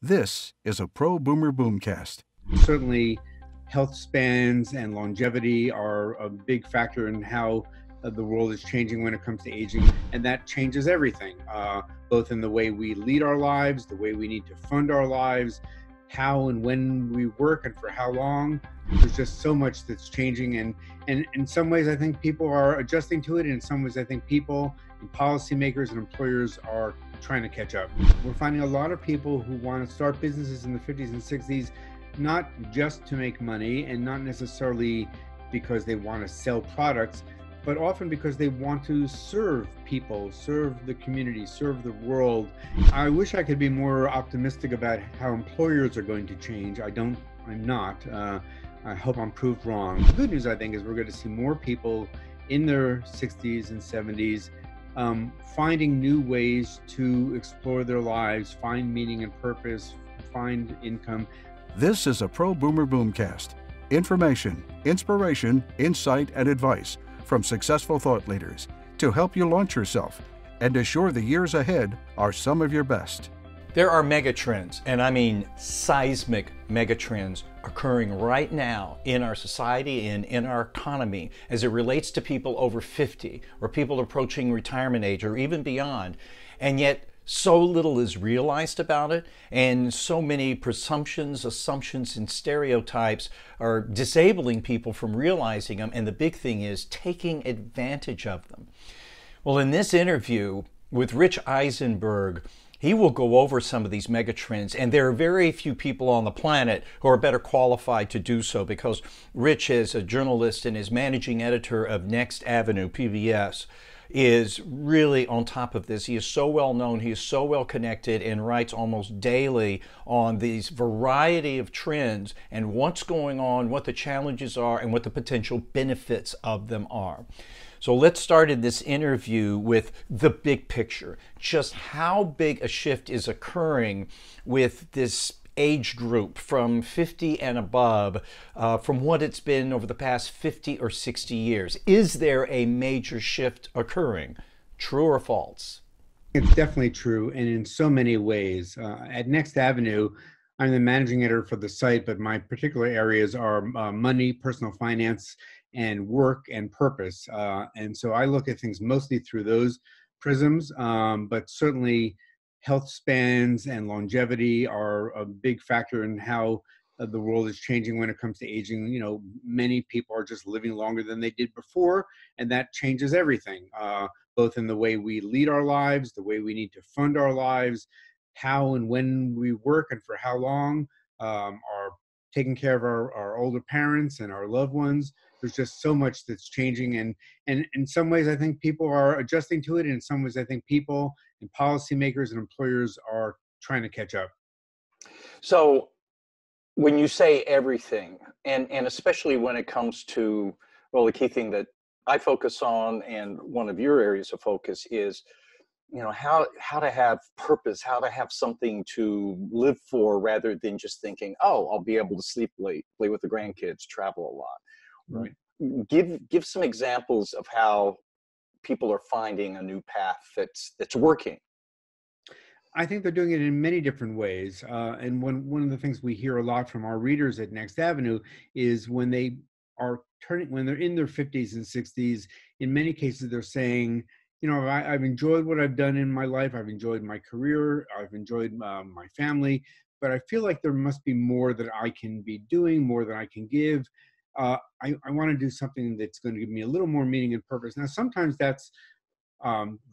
This is a ProBoomer.com. Certainly, health spans and longevity are a big factor in how the world is changing when it comes to aging, and that changes everything, both in the way we lead our lives, the way we need to fund our lives, how and when we work and for how long. There's just so much that's changing, and in some ways I think people are adjusting to it, and in some ways I think people and policymakers and employers are trying to catch up. We're finding a lot of people who want to start businesses in the 50s and 60s, not just to make money and not necessarily because they want to sell products, but often because they want to serve people, serve the community, serve the world. I wish I could be more optimistic about how employers are going to change. I'm not. I hope I'm proved wrong. The good news, I think, is we're going to see more people in their 60s and 70s finding new ways to explore their lives, find meaning and purpose, find income. This is a ProBoomer.com. Information, inspiration, insight, and advice from successful thought leaders to help you launch yourself and assure the years ahead are some of your best. There are megatrends, and I mean seismic megatrends, occurring right now in our society and in our economy as it relates to people over 50 or people approaching retirement age or even beyond. And yet so little is realized about it, and so many presumptions, assumptions, and stereotypes are disabling people from realizing them, and the big thing is taking advantage of them. Well, in this interview with Rich Eisenberg, he will go over some of these megatrends, and there are very few people on the planet who are better qualified to do so, because Rich is a journalist and is managing editor of NextAvenue, PBS, is really on top of this. He is so well known, he is so well connected, and writes almost daily on these variety of trends and what's going on, what the challenges are, and what the potential benefits of them are. So let's start in this interview with the big picture, just how big a shift is occurring with this age group from 50 and above, from what it's been over the past 50 or 60 years. Is there a major shift occurring? True or false? It's definitely true, and in so many ways. At NextAvenue, I'm the managing editor for the site, but my particular areas are money, personal finance, and work and purpose. And so I look at things mostly through those prisms, but certainly health spans and longevity are a big factor in how the world is changing when it comes to aging. You know, many people are just living longer than they did before, and that changes everything, both in the way we lead our lives, the way we need to fund our lives, how and when we work and for how long, are taking care of our older parents and our loved ones. There's just so much that's changing, and in some ways I think people are adjusting to it, and in some ways I think people and policymakers and employers are trying to catch up. So when you say everything, and especially when it comes to, well, the key thing that I focus on, and one of your areas of focus is, you know, how to have purpose, how to have something to live for, rather than just thinking, oh, I'll be able to sleep late, play with the grandkids, travel a lot. Right. Give some examples of how people are finding a new path that's working. I think they're doing it in many different ways. And one of the things we hear a lot from our readers at NextAvenue is when they're in their 50s and 60s, in many cases they're saying, you know, I've enjoyed what I've done in my life. I've enjoyed my career. I've enjoyed my family, but I feel like there must be more that I can be doing, more that I can give. I want to do something that's going to give me a little more meaning and purpose. Now, sometimes that's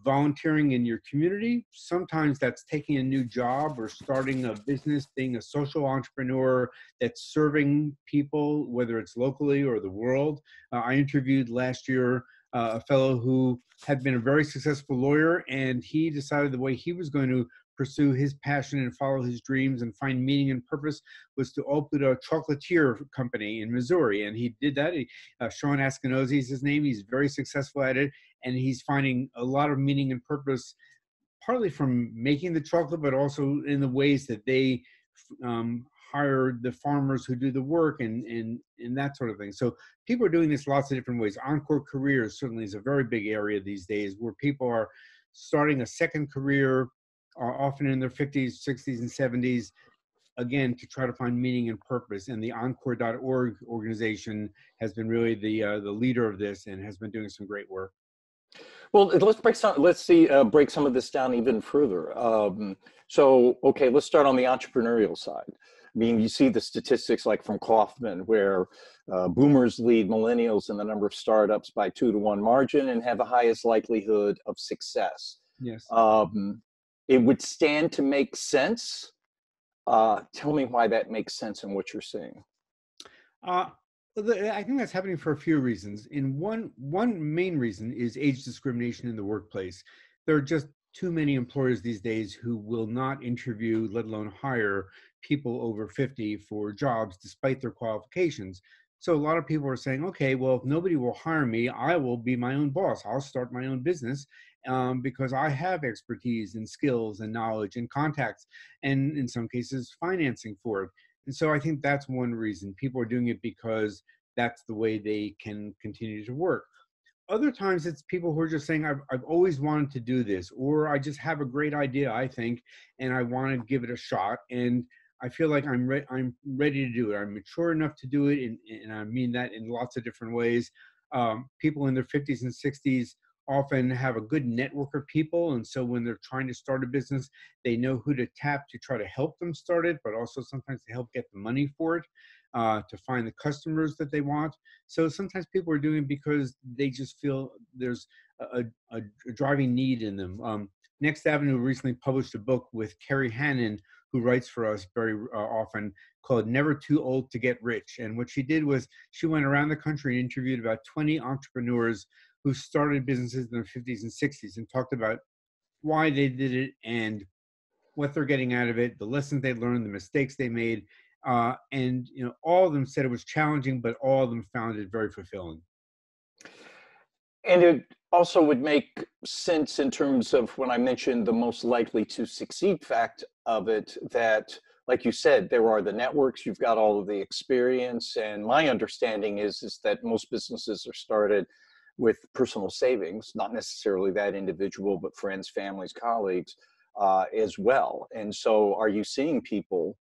volunteering in your community. Sometimes that's taking a new job or starting a business, being a social entrepreneur that's serving people, whether it's locally or the world. I interviewed last year a fellow who had been a very successful lawyer, and he decided the way he was going to pursue his passion and follow his dreams and find meaning and purpose was to open a chocolatier company in Missouri. And he did that. Sean Askenozzi is his name. He's very successful at it. And he's finding a lot of meaning and purpose, partly from making the chocolate, but also in the ways that they hire the farmers who do the work and that sort of thing. So people are doing this lots of different ways. Encore careers certainly is a very big area these days, where people are starting a second career, often in their 50s, 60s, and 70s, again, to try to find meaning and purpose. And the Encore.org organization has been really the leader of this and has been doing some great work. Well, break some of this down even further. Okay, let's start on the entrepreneurial side. I mean, you see the statistics like from Kaufman, where boomers lead millennials in the number of startups by 2-to-1 margin and have the highest likelihood of success. Yes. It would stand to make sense. Tell me why that makes sense and what you're seeing. I think that's happening for a few reasons. And one main reason is age discrimination in the workplace. There are just too many employers these days who will not interview, let alone hire, people over 50 for jobs despite their qualifications. So a lot of people are saying, okay, well, if nobody will hire me, I will be my own boss. I'll start my own business because I have expertise and skills and knowledge and contacts, and in some cases, financing for it. And so I think that's one reason. People are doing it because that's the way they can continue to work. Other times it's people who are just saying, I've always wanted to do this, or I just have a great idea, I think, and I want to give it a shot. And I feel like I'm ready to do it. I'm mature enough to do it. And I mean that in lots of different ways. People in their 50s and 60s often have a good network of people. And so when they're trying to start a business, they know who to tap to try to help them start it, but also sometimes to help get the money for it, to find the customers that they want. So sometimes people are doing it because they just feel there's a driving need in them. NextAvenue recently published a book with Carrie Hannon, who writes for us very often, called Never Too Old to Get Rich. And what she did was she went around the country and interviewed about 20 entrepreneurs who started businesses in their 50s and 60s and talked about why they did it and what they're getting out of it, the lessons they learned, the mistakes they made. And all of them said it was challenging, but all of them found it very fulfilling. And it also would make sense in terms of when I mentioned the most likely to succeed fact of it, that, like you said, there are the networks, you've got all of the experience. And my understanding is that most businesses are started with personal savings, not necessarily that individual, but friends, families, colleagues as well. And so are you seeing people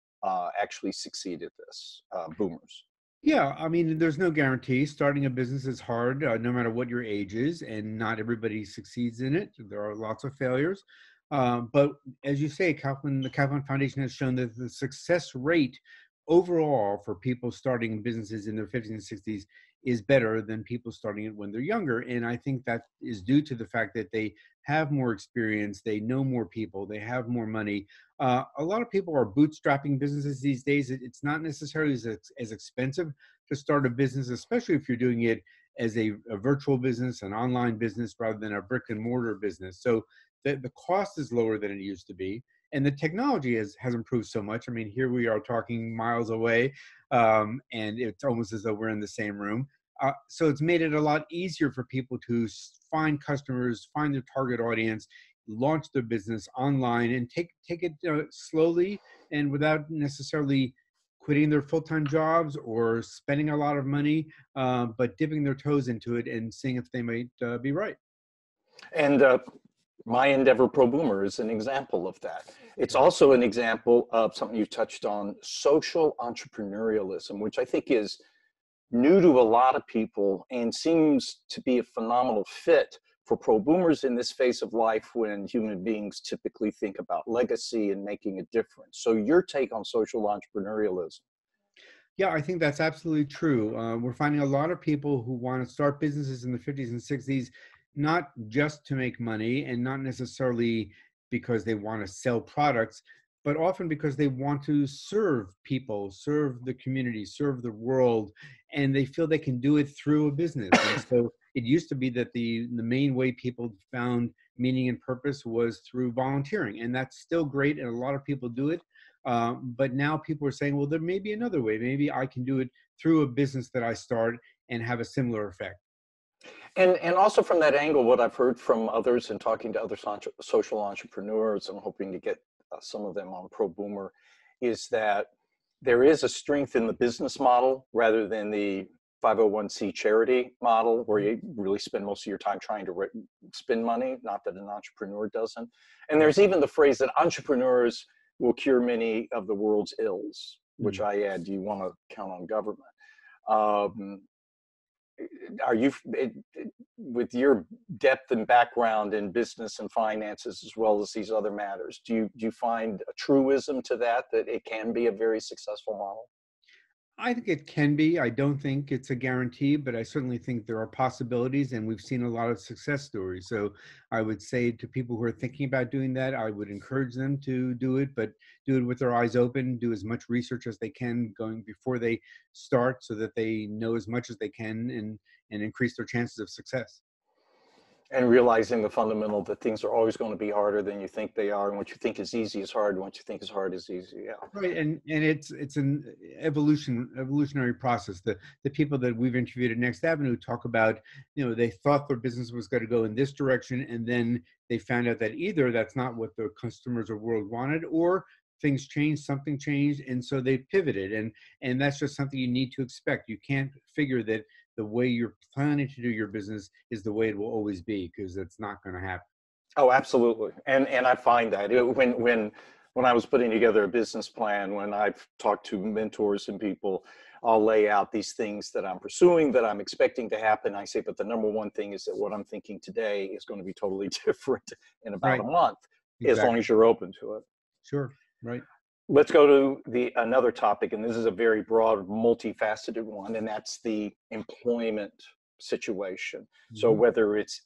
actually succeed at this, boomers? Yeah, I mean, there's no guarantee. Starting a business is hard, no matter what your age is, and not everybody succeeds in it. There are lots of failures. But as you say, the Kaufman Foundation has shown that the success rate overall for people starting businesses in their 50s and 60s is better than people starting it when they're younger. And I think that is due to the fact that they have more experience, they know more people, they have more money. A lot of people are bootstrapping businesses these days. It's not necessarily as expensive to start a business, especially if you're doing it as a virtual business, an online business, rather than a brick and mortar business. So the cost is lower than it used to be. And the technology has improved so much. I mean, here we are talking miles away, and it's almost as though we're in the same room. So it's made it a lot easier for people to find customers, find their target audience, launch their business online, and take it slowly and without necessarily quitting their full-time jobs or spending a lot of money, but dipping their toes into it and seeing if they might be right. And my endeavor, ProBoomer, is an example of that. It's also an example of something you touched on, social entrepreneurialism, which I think is new to a lot of people and seems to be a phenomenal fit for ProBoomers in this phase of life when human beings typically think about legacy and making a difference. So your take on social entrepreneurialism? Yeah, I think that's absolutely true. We're finding a lot of people who want to start businesses in the 50s and 60s, not just to make money and not necessarily because they want to sell products, but often because they want to serve people, serve the community, serve the world, and they feel they can do it through a business. And so it used to be that the main way people found meaning and purpose was through volunteering, and that's still great, and a lot of people do it. But now people are saying, well, there may be another way. Maybe I can do it through a business that I start and have a similar effect. And also from that angle, what I've heard from others and talking to other social entrepreneurs, I'm hoping to get some of them on ProBoomer, is that there is a strength in the business model rather than the 501c charity model, where you really spend most of your time trying to spend money, not that an entrepreneur doesn't. And there's even the phrase that entrepreneurs will cure many of the world's ills, which Mm. I add, do you want to count on government? Um, are you, with your depth and background in business and finances, as well as these other matters, do you find a truism to that it can be a very successful model? I think it can be. I don't think it's a guarantee, but I certainly think there are possibilities, and we've seen a lot of success stories. So I would say to people who are thinking about doing that, I would encourage them to do it, but do it with their eyes open, do as much research as they can going before they start so that they know as much as they can and increase their chances of success. And realizing the fundamental that things are always going to be harder than you think they are, and what you think is easy is hard, and what you think is hard is easy. Yeah. Right, and it's an evolutionary process. The people that we've interviewed at Next Avenue talk about, they thought their business was going to go in this direction, and then they found out that either that's not what their customers or world wanted, or things changed, something changed, and so they pivoted. And that's just something you need to expect. You can't figure that the way you're planning to do your business is the way it will always be, because it's not going to happen. Oh, absolutely. And I find that when I was putting together a business plan, when I've talked to mentors and people, I'll lay out these things that I'm pursuing, that I'm expecting to happen. I say, but the number one thing is that what I'm thinking today is going to be totally different in about Right, a month, as long exactly. as you're open to it. Sure, right. Let's go to another topic, and this is a very broad, multifaceted one, and that's the employment situation. So Mhm. whether it's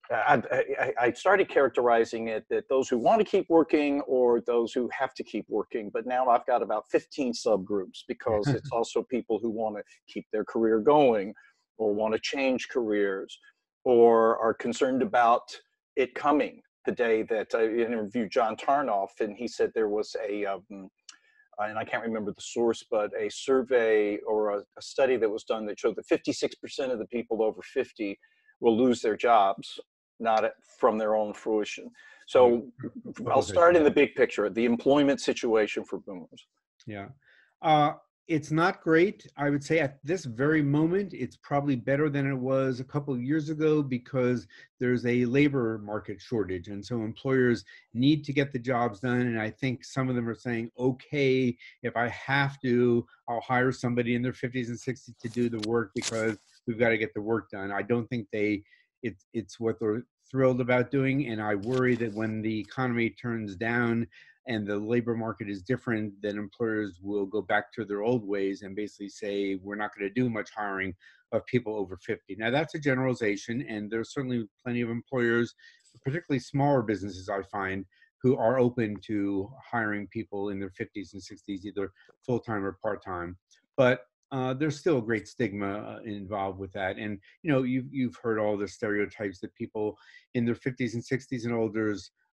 I started characterizing it that those who want to keep working or those who have to keep working, but now I've got about 15 subgroups, because it's also people who want to keep their career going or want to change careers or are concerned about it coming. The day that I interviewed John Tarnoff, and he said there was and I can't remember the source, but a survey or a study that was done that showed that 56% of the people over 50 will lose their jobs, not from their own fruition. Right. So I'll Because start in the big picture, the employment situation for boomers. yeah. It's not great. I would say at this very moment, it's probably better than it was a couple of years ago, because there's a labor market shortage. And so employers need to get the jobs done. And I think some of them are saying, okay, if I have to, I'll hire somebody in their 50s and 60s to do the work, because we've got to get the work done. I don't think it's what they're thrilled about doing. And I worry that when the economy turns down and the labor market is different, then employers will go back to their old ways and basically say, we're not going to do much hiring of people over 50. Now, that's a generalization, and there's certainly plenty of employers, particularly smaller businesses, I find, who are open to hiring people in their 50s and 60s, either full-time or part-time. But there's still a great stigma involved with that. And, you've heard all the stereotypes that people in their 50s and 60s and older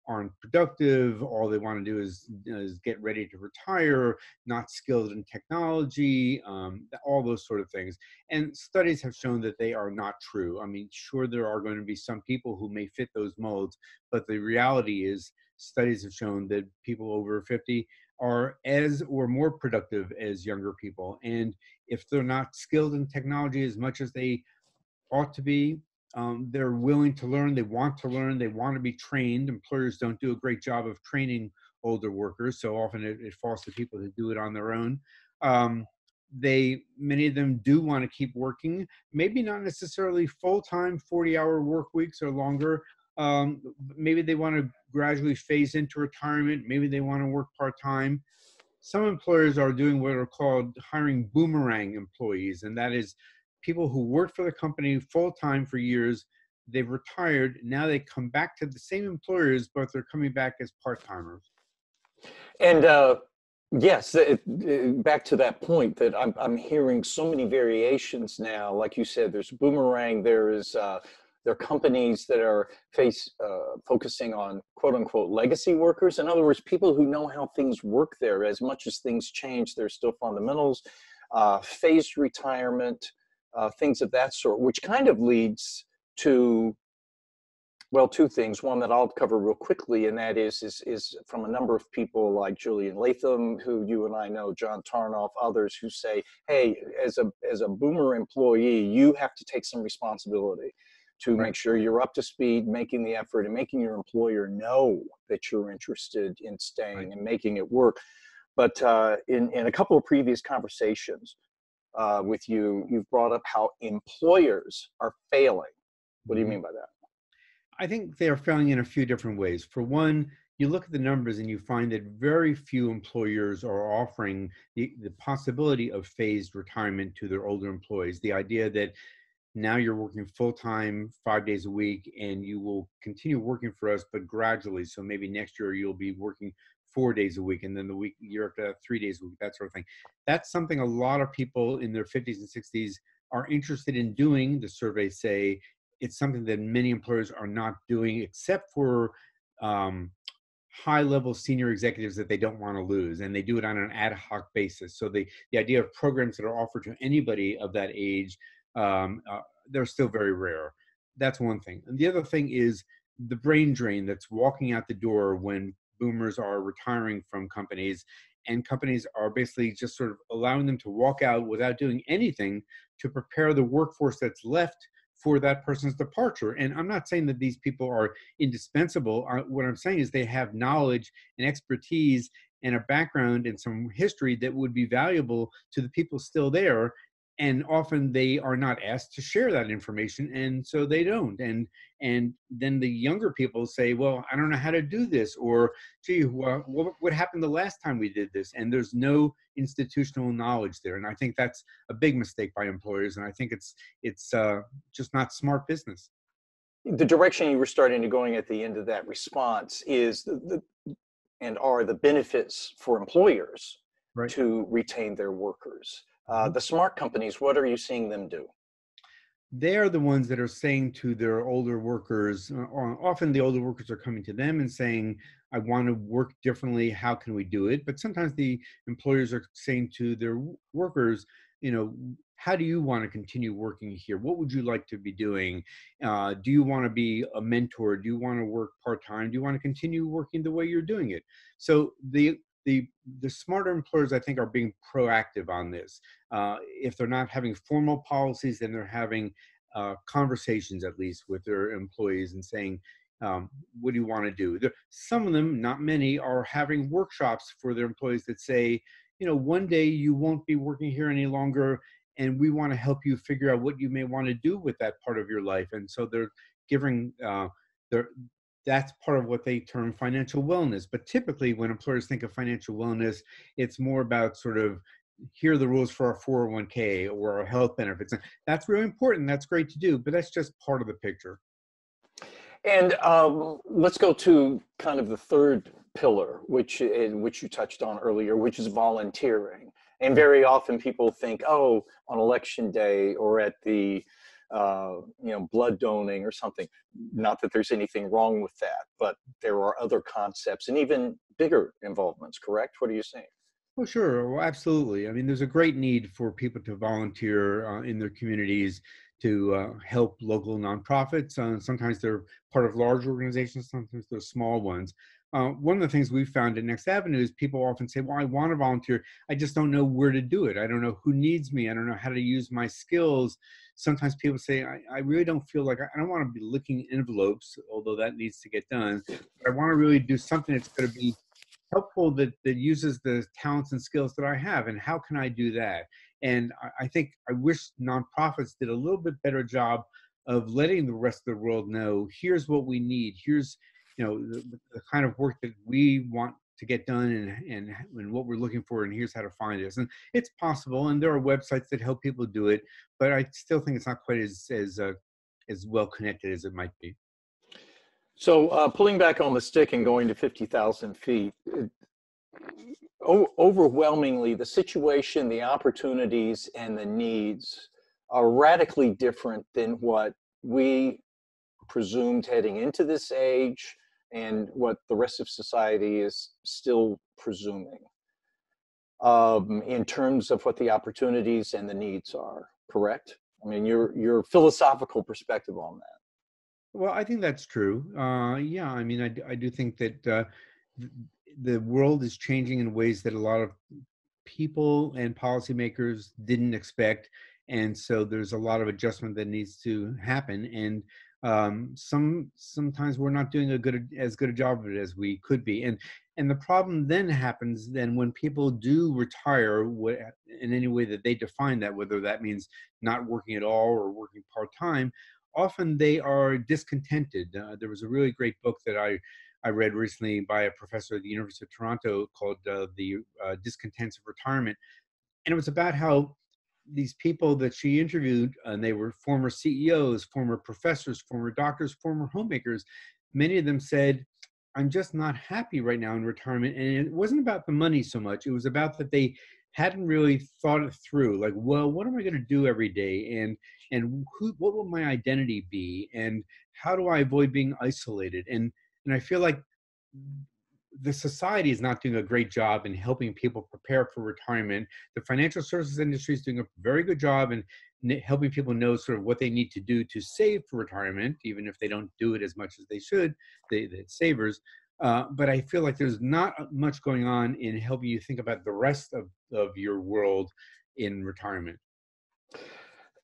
aren't productive. All they want to do is get ready to retire, not skilled in technology, all those sort of things. And studies have shown that they are not true. I mean, sure, there are going to be some people who may fit those molds, but the reality is studies have shown that people over 50 are as or more productive as younger people. And if they're not skilled in technology as much as they ought to be, they're willing to learn, they want to learn, they want to be trained. Employers don't do a great job of training older workers, so often it falls to people who do it on their own. Many of them do want to keep working, maybe not necessarily full-time 40-hour work weeks or longer. Maybe they want to gradually phase into retirement, maybe they want to work part-time. Some employers are doing what are called hiring boomerang employees, and that is people who worked for the company full-time for years, they've retired, now they come back to the same employers, but they're coming back as part-timers. And yes, back to that point that I'm hearing so many variations now. Like you said, there's boomerang, there are companies that are focusing on quote unquote legacy workers. In other words, people who know how things work there. As much as things change, there's still fundamentals, phased retirement, things of that sort, which kind of leads to, well, two things. One that I'll cover real quickly, and that is from a number of people like Julian Latham, who you and I know, John Tarnoff, others who say, hey, as a boomer employee, you have to take some responsibility. to Right. make sure you're up to speed, making the effort, and making your employer know that you're interested in Right. staying and making it work. But in a couple of previous conversations with you, you've brought up how employers are failing. What do you Mhm. mean by that? I think they're failing in a few different ways. For one, you look at the numbers and you find that very few employers are offering the possibility of phased retirement to their older employees. The idea that now you're working full time, 5 days a week, and you will continue working for us, but gradually. So maybe next year you'll be working 4 days a week, and then the year after that, 3 days a week, that sort of thing. That's something a lot of people in their 50s and 60s are interested in doing. The surveys say it's something that many employers are not doing, except for um, high level senior executives that they don't want to lose, and they do it on an ad hoc basis. So the idea of programs that are offered to anybody of that age, um, uh, they're still very rare. That's one thing. And the other thing is the brain drain that's walking out the door when boomers are retiring from companies, and companies are basically just sort of allowing them to walk out without doing anything to prepare the workforce that's left for that person's departure. And I'm not saying that these people are indispensable. What I'm saying is they have knowledge and expertise and a background and some history that would be valuable to the people still there. And often they are not asked to share that information, and so they don't. And then the younger people say, "Well, I don't know how to do this," or "Gee, what happened the last time we did this?" And there's no institutional knowledge there. And I think that's a big mistake by employers. And I think it's just not smart business. The direction you were starting to going at the end of that response is and are the benefits for employers Right. to retain their workers. Mhm. The smart companies, what are you seeing them do? They are the ones that are saying to their older workers, or often the older workers are coming to them and saying, I want to work differently. How can we do it? But sometimes the employers are saying to their workers, how do you want to continue working here? What would you like to be doing? Do you want to be a mentor? Do you want to work part-time? Do you want to continue working the way you're doing it? So the the smarter employers, I think, are being proactive on this. If they're not having formal policies, then they're having conversations at least with their employees and saying, what do you want to do? Some of them, not many, are having workshops for their employees that say, one day you won't be working here any longer, and we want to help you figure out what you may want to do with that part of your life. And so they're giving their that's part of what they term financial wellness. But typically, when employers think of financial wellness, it's more about sort of, here are the rules for our 401k or our health benefits. And that's really important. That's great to do, but that's just part of the picture. And let's go to kind of the third pillar, which you touched on earlier, which is volunteering. And very often people think, oh, on election day or at the blood donating or something. Not that there's anything wrong with that, but there are other concepts and even bigger involvements. Correct? What are you saying? Well, sure. Well, absolutely. I mean, there's a great need for people to volunteer in their communities to help local nonprofits. Sometimes they're part of large organizations, sometimes they're small ones. One of the things we've found at NextAvenue is people often say, well, I want to volunteer. I just don't know where to do it. I don't know who needs me. I don't know how to use my skills. Sometimes people say, I really don't feel like, I don't want to be licking envelopes, although that needs to get done. But I want to really do something that's going to be helpful, that uses the talents and skills that I have, and how can I do that? And I think I wish nonprofits did a little bit better job of letting the rest of the world know, here's what we need, here's the kind of work that we want to get done, and what we're looking for, and here's how to find this. And it's possible, and there are websites that help people do it, but I still think it's not quite as well connected as it might be. So pulling back on the stick and going to 50,000 feet, overwhelmingly, the situation, the opportunities, and the needs are radically different than what we presumed heading into this age and what the rest of society is still presuming in terms of what the opportunities and the needs are. Correct? I mean, your philosophical perspective on that. Well, I think that's true. Yeah, I mean, I do think that the world is changing in ways that a lot of people and policymakers didn't expect. And so there's a lot of adjustment that needs to happen. And sometimes we're not doing as good a job of it as we could be. And the problem then happens then when people do retire in any way that they define that, whether that means not working at all or working part-time, often they are discontented. There was a really great book that I read recently by a professor at the University of Toronto called The Discontents of Retirement. And it was about how these people that she interviewed, and they were former CEOs, former professors, former doctors, former homemakers. Many of them said, I'm just not happy right now in retirement. And it wasn't about the money so much. It was about that they hadn't really thought it through. Like, well, what am I going to do every day? And what will my identity be? And how do I avoid being isolated? And I feel like the society is not doing a great job in helping people prepare for retirement. The financial services industry is doing a very good job in helping people know sort of what they need to do to save for retirement, even if they don't do it as much as they should, the savers. But I feel like there's not much going on in helping you think about the rest of your world in retirement.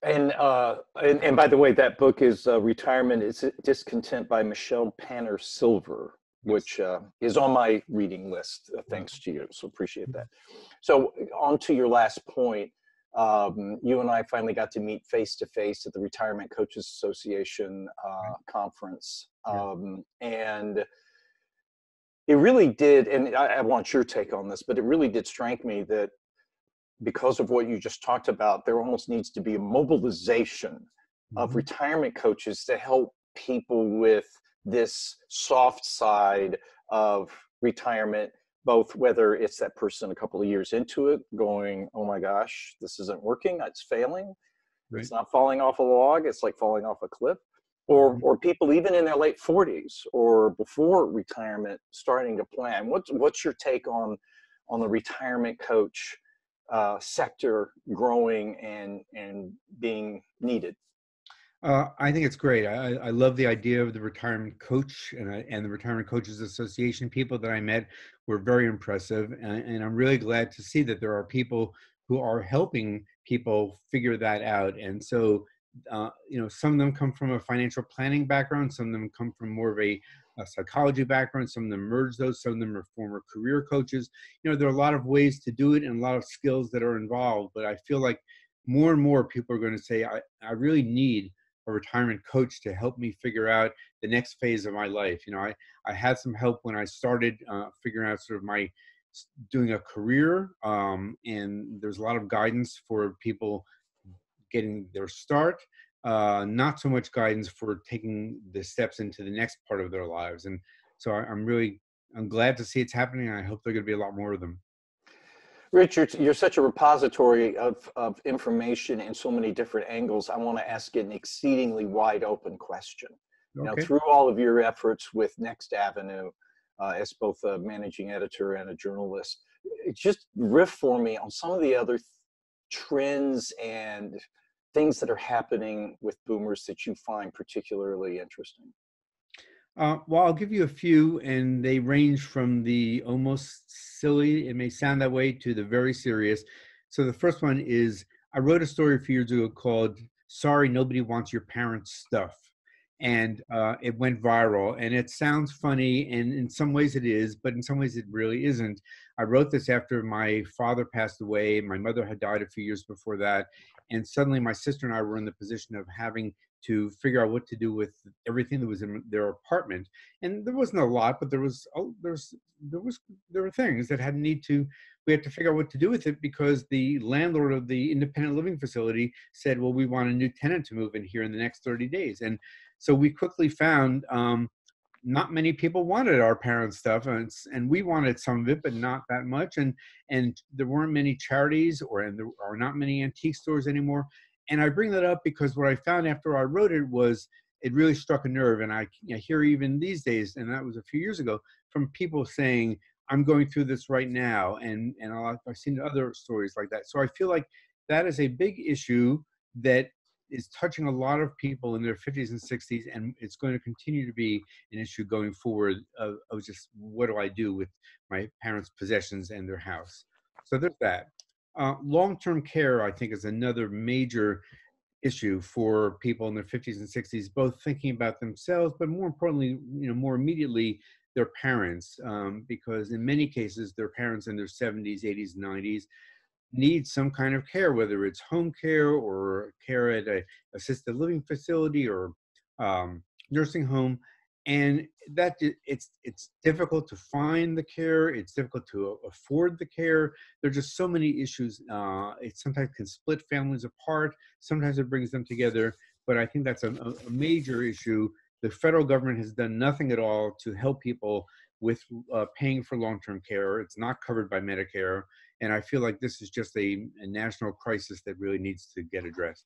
And by the way, that book is Retirement is Discontent by Michelle Panner Silver, which is on my reading list, thanks to you. So appreciate that. So on to your last point, you and I finally got to meet face-to-face at the Retirement Coaches Association conference. And it really did, and I want your take on this, but it really did strike me that because of what you just talked about, there almost needs to be a mobilization of retirement coaches to help people with this soft side of retirement, both whether it's that person a couple of years into it going, oh my gosh, this isn't working, it's failing, it's not falling off a log, it's like falling off a cliff, or people even in their late 40s or before retirement starting to plan. What's your take on the retirement coach sector growing and being needed? I think it's great. I love the idea of the retirement coach and the Retirement Coaches Association. People that I met were very impressive, and I'm really glad to see that there are people who are helping people figure that out. And so, some of them come from a financial planning background, some of them come from more of a psychology background, some of them merge those, some of them are former career coaches. There are a lot of ways to do it and a lot of skills that are involved, but I feel like more and more people are going to say, I really need a retirement coach to help me figure out the next phase of my life. I had some help when I started figuring out sort of doing a career, and there's a lot of guidance for people getting their start, not so much guidance for taking the steps into the next part of their lives. And so I'm glad to see it's happening. And I hope there are going to be a lot more of them. Richard, you're such a repository of information in so many different angles. I want to ask you an exceedingly wide open question. Okay. Through all of your efforts with NextAvenue, as both a managing editor and a journalist, just riff for me on some of the other trends and things that are happening with boomers that you find particularly interesting. Well, I'll give you a few, and they range from the almost silly, it may sound that way, to the very serious. So the first one is, I wrote a story a few years ago called Sorry, Nobody Wants Your Parents' Stuff. And it went viral, and it sounds funny, and in some ways it is, but in some ways it really isn't. I wrote this after my father passed away. My mother had died a few years before that. And suddenly my sister and I were in the position of having to figure out what to do with everything that was in their apartment. And there wasn't a lot, but there were things that we had to figure out what to do with it, because the landlord of the independent living facility said, well, we want a new tenant to move in here in the next 30 days. And so we quickly found not many people wanted our parents' stuff, and we wanted some of it, but not that much. And there weren't many charities, and there are not many antique stores anymore. And I bring that up because what I found after I wrote it was it really struck a nerve. And I hear even these days, and that was a few years ago, from people saying, I'm going through this right now. And I've seen other stories like that. So I feel like that is a big issue that is touching a lot of people in their 50s and 60s, and it's going to continue to be an issue going forward of just, what do I do with my parents' possessions and their house? So there's that. Long-term care, I think, is another major issue for people in their 50s and 60s, both thinking about themselves, but more importantly, more immediately, their parents, because in many cases, their parents in their 70s, 80s, 90s need some kind of care, whether it's home care or care at a assisted living facility or nursing home. And it's difficult to find the care. It's difficult to afford the care. There are just so many issues. It sometimes can split families apart. Sometimes it brings them together. But I think that's a major issue. The federal government has done nothing at all to help people with paying for long-term care. It's not covered by Medicare. And I feel like this is just a national crisis that really needs to get addressed.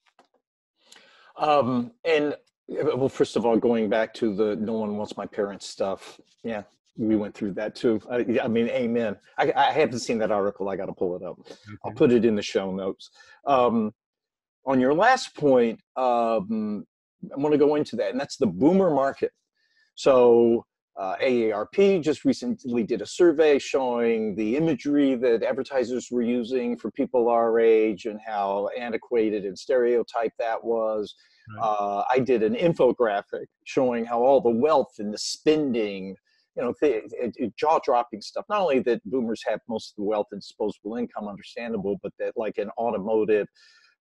And well, first of all, going back to the no one wants my parents stuff. Yeah, we went through that too. I mean, amen. I haven't seen that article. I got to pull it up. Okay. I'll put it in the show notes. On your last point, I want to go into that, and that's the boomer market. So AARP just recently did a survey showing the imagery that advertisers were using for people our age and how antiquated and stereotyped that was. Right. I did an infographic showing how all the wealth and the spending, jaw-dropping stuff. Not only that boomers have most of the wealth and disposable income, understandable, but that like in automotive,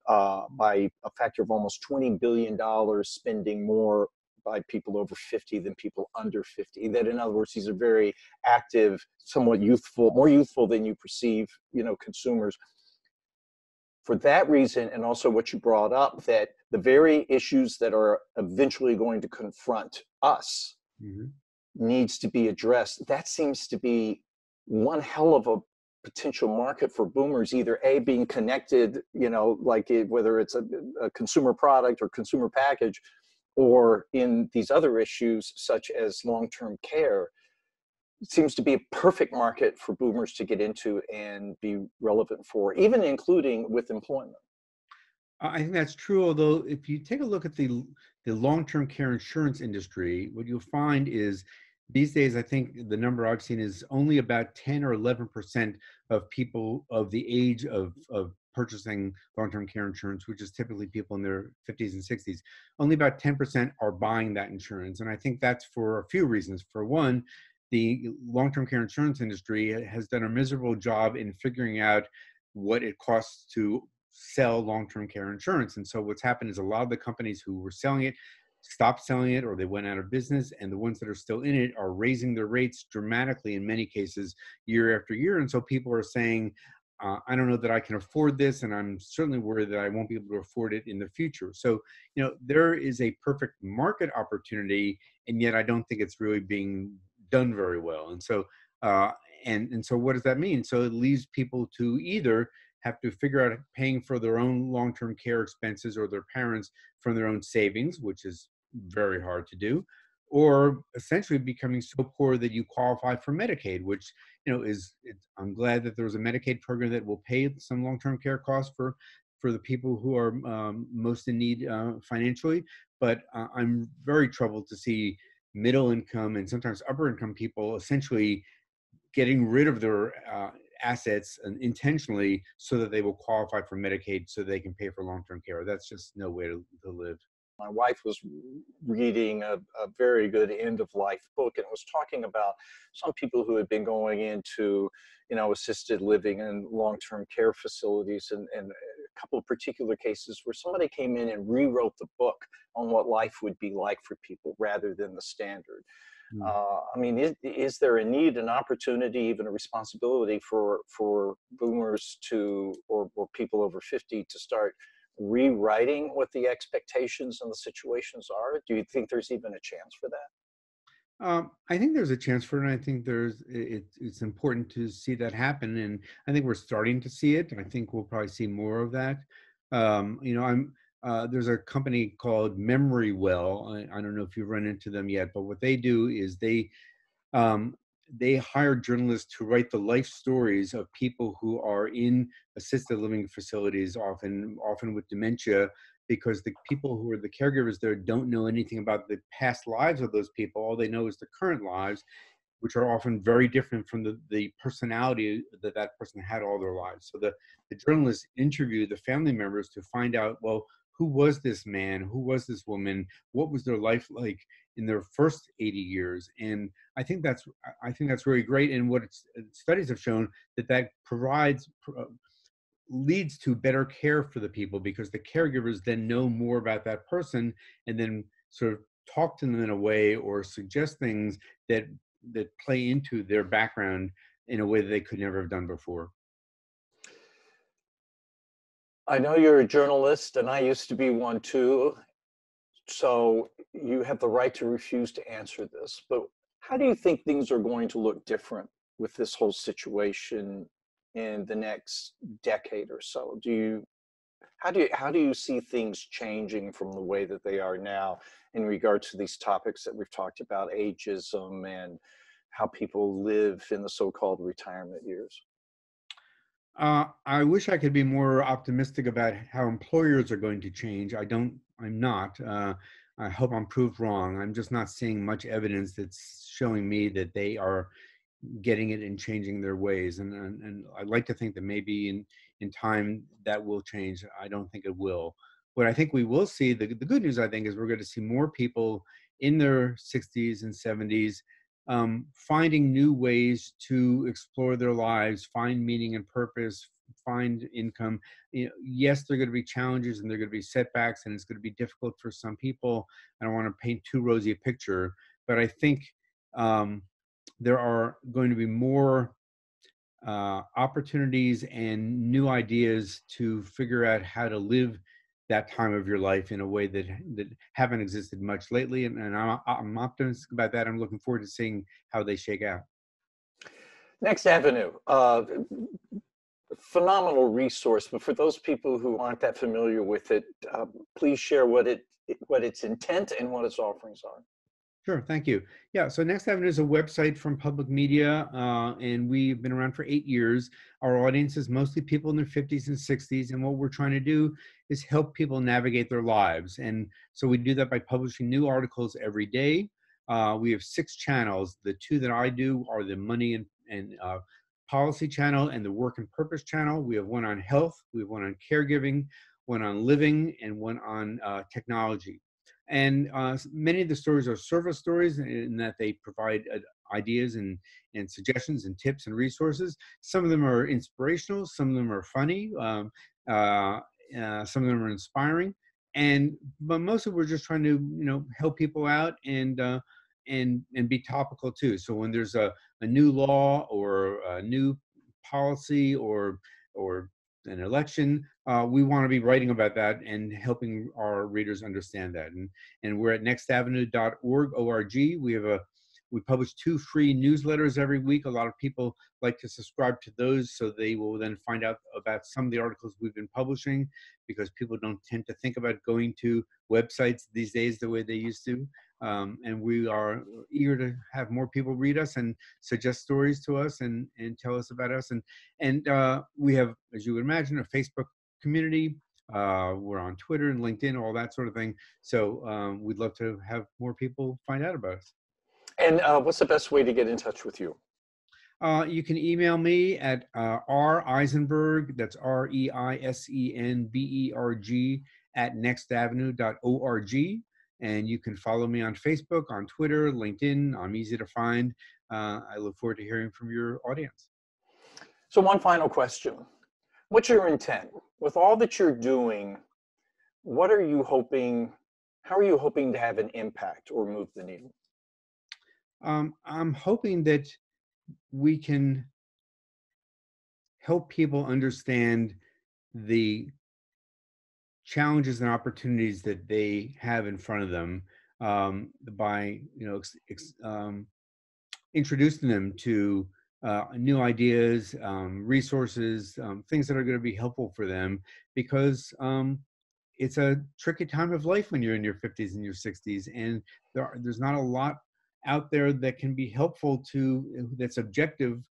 by a factor of almost $20 billion spending more by people over 50 than people under 50. That, in other words, these are very active, somewhat youthful, more youthful than you perceive, consumers. For that reason, and also what you brought up, that the very issues that are eventually going to confront us needs to be addressed. That seems to be one hell of a potential market for boomers, either A, being connected, whether it's a consumer product or consumer package, or in these other issues such as long-term care. It seems to be a perfect market for boomers to get into and be relevant for, even including with employment. I think that's true, although if you take a look at the long-term care insurance industry, what you'll find is these days, I think the number I've seen is only about 10 or 11% of people of the age of purchasing long-term care insurance, which is typically people in their 50s and 60s, only about 10% are buying that insurance. And I think that's for a few reasons. For one, the long-term care insurance industry has done a miserable job in figuring out what it costs to sell long-term care insurance. And so what's happened is a lot of the companies who were selling it stopped selling it, or they went out of business, and the ones that are still in it are raising their rates dramatically in many cases year after year. And so people are saying, I don't know that I can afford this, and I'm certainly worried that I won't be able to afford it in the future. So, there is a perfect market opportunity, and yet I don't think it's really being done very well. And so, and so what does that mean? So it leaves people to either have to figure out paying for their own long-term care expenses or their parents from their own savings, which is very hard to do, or essentially becoming so poor that you qualify for Medicaid, which I'm glad that there was a Medicaid program that will pay some long-term care costs for the people who are most in need financially. But I'm very troubled to see middle income and sometimes upper income people essentially getting rid of their assets intentionally so that they will qualify for Medicaid so they can pay for long-term care. That's just no way to live. My wife was reading a very good end-of-life book, and it was talking about some people who had been going into, assisted living and long-term care facilities, and a couple of particular cases where somebody came in and rewrote the book on what life would be like for people rather than the standard. I mean, is there a need, an opportunity, even a responsibility for boomers to, or people over 50 to start rewriting what the expectations and the situations are? Do you think there's even a chance for that? I think there's a chance for it, and I think it's important to see that happen, and I think we're starting to see it, and I think we'll probably see more of that. There's a company called MemoryWell. I don't know if you've run into them yet, but what they do is they hire journalists to write the life stories of people who are in assisted living facilities, often with dementia, because the people who are the caregivers there don't know anything about the past lives of those people. All they know is the current lives. which are often very different from the personality that that person had all their lives. So the journalists interview the family members to find out, well, who was this man? Who was this woman? What was their life like in their first 80 years? And I think that's really great. And what studies have shown that provides leads to better care for the people, because the caregivers then know more about that person and then sort of talk to them in a way or suggest things that play into their background in a way that they could never have done before. I know you're a journalist, and I used to be one too, so you have the right to refuse to answer this, but how do you think things are going to look different with this whole situation in the next decade or so? How do you see things changing from the way that they are now in regards to these topics that we've talked about, ageism and how people live in the so-called retirement years? I wish I could be more optimistic about how employers are going to change. I'm not. I hope I'm proved wrong. I'm just not seeing much evidence that's showing me that they are getting it and changing their ways. And I'd like to think that maybe in time that will change. I don't think it will. What I think we will see, the good news, I think, is we're going to see more people in their 60s and 70s finding new ways to explore their lives, find meaning and purpose, find income. Yes, there are going to be challenges and there are going to be setbacks, and it's going to be difficult for some people. I don't want to paint too rosy a picture, but I think there are going to be more opportunities and new ideas to figure out how to live that time of your life in a way that haven't existed much lately. And I'm optimistic about that. I'm looking forward to seeing how they shake out. NextAvenue, phenomenal resource, but for those people who aren't that familiar with it, please share what its intent and what its offerings are. Sure, thank you. Yeah, so NextAvenue is a website from public media, and we've been around for 8 years. Our audience is mostly people in their 50s and 60s, and what we're trying to do is help people navigate their lives. And so we do that by publishing new articles every day. We have 6 channels. The 2 that I do are the money and policy channel and the work and purpose channel. We have one on health, we have one on caregiving, one on living, and one on technology. And many of the stories are service stories in that they provide ideas and suggestions and tips and resources. Some of them are inspirational, some of them are funny, some of them are inspiring, but most of it we're just trying to help people out and be topical too. So when there's a new law or a new policy or an election, we want to be writing about that and helping our readers understand that. And we're at nextavenue.org. We publish 2 free newsletters every week. A lot of people like to subscribe to those, so they will then find out about some of the articles we've been publishing, because people don't tend to think about going to websites these days the way they used to. And we are eager to have more people read us and suggest stories to us and tell us about us. And we have, as you would imagine, a Facebook community. We're on Twitter and LinkedIn, all that sort of thing. So we'd love to have more people find out about us. And what's the best way to get in touch with you? You can email me at Eisenberg, that's REISENBERG @nextavenue.org. And you can follow me on Facebook, on Twitter, LinkedIn. I'm easy to find. I look forward to hearing from your audience. So one final question. What's your intent? With all that you're doing, how are you hoping to have an impact or move the needle? I'm hoping that we can help people understand the challenges and opportunities that they have in front of them by introducing them to new ideas, resources, things that are going to be helpful for them, because it's a tricky time of life when you're in your 50s and your 60s, and there's not a lot out there that can be helpful that's objective,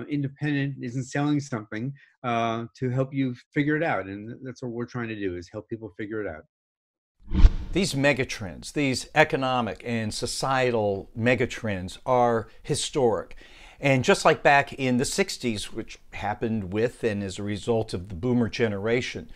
independent, isn't selling something to help you figure it out. And that's what we're trying to do, is help people figure it out. These megatrends, these economic and societal megatrends are historic. And just like back in the 60s, which happened with and as a result of the boomer generation,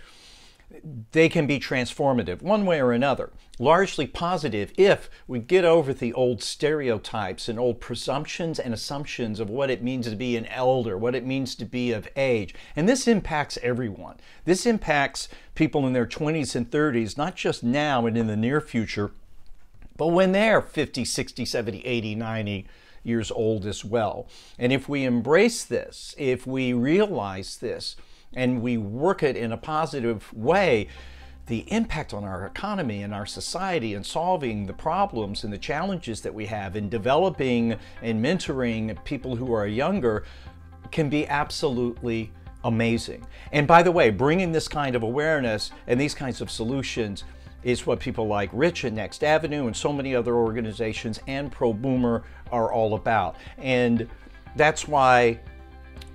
they can be transformative one way or another, largely positive if we get over the old stereotypes and old presumptions and assumptions of what it means to be an elder, what it means to be of age. And this impacts everyone. This impacts people in their 20s and 30s, not just now and in the near future, but when they're 50, 60, 70, 80, 90 years old as well. And if we embrace this, if we realize this, and we work it in a positive way, the impact on our economy and our society and solving the problems and the challenges that we have in developing and mentoring people who are younger can be absolutely amazing. And by the way, bringing this kind of awareness and these kinds of solutions is what people like Rich at NextAvenue and so many other organizations and ProBoomer are all about. And that's why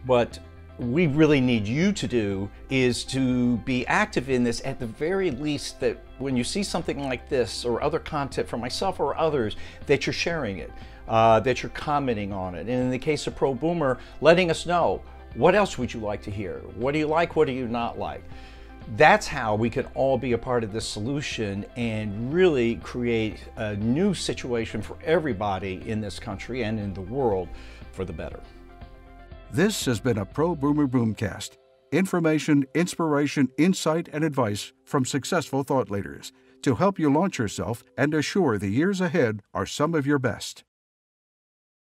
what we really need you to do is to be active in this, at the very least, that when you see something like this or other content from myself or others, that you're sharing it, that you're commenting on it. And in the case of ProBoomer, letting us know, what else would you like to hear? What do you like? What do you not like? That's how we can all be a part of this solution and really create a new situation for everybody in this country and in the world for the better. This has been a ProBoomer BOOMcast. Information, inspiration, insight, and advice from successful thought leaders to help you launch yourself and assure the years ahead are some of your best.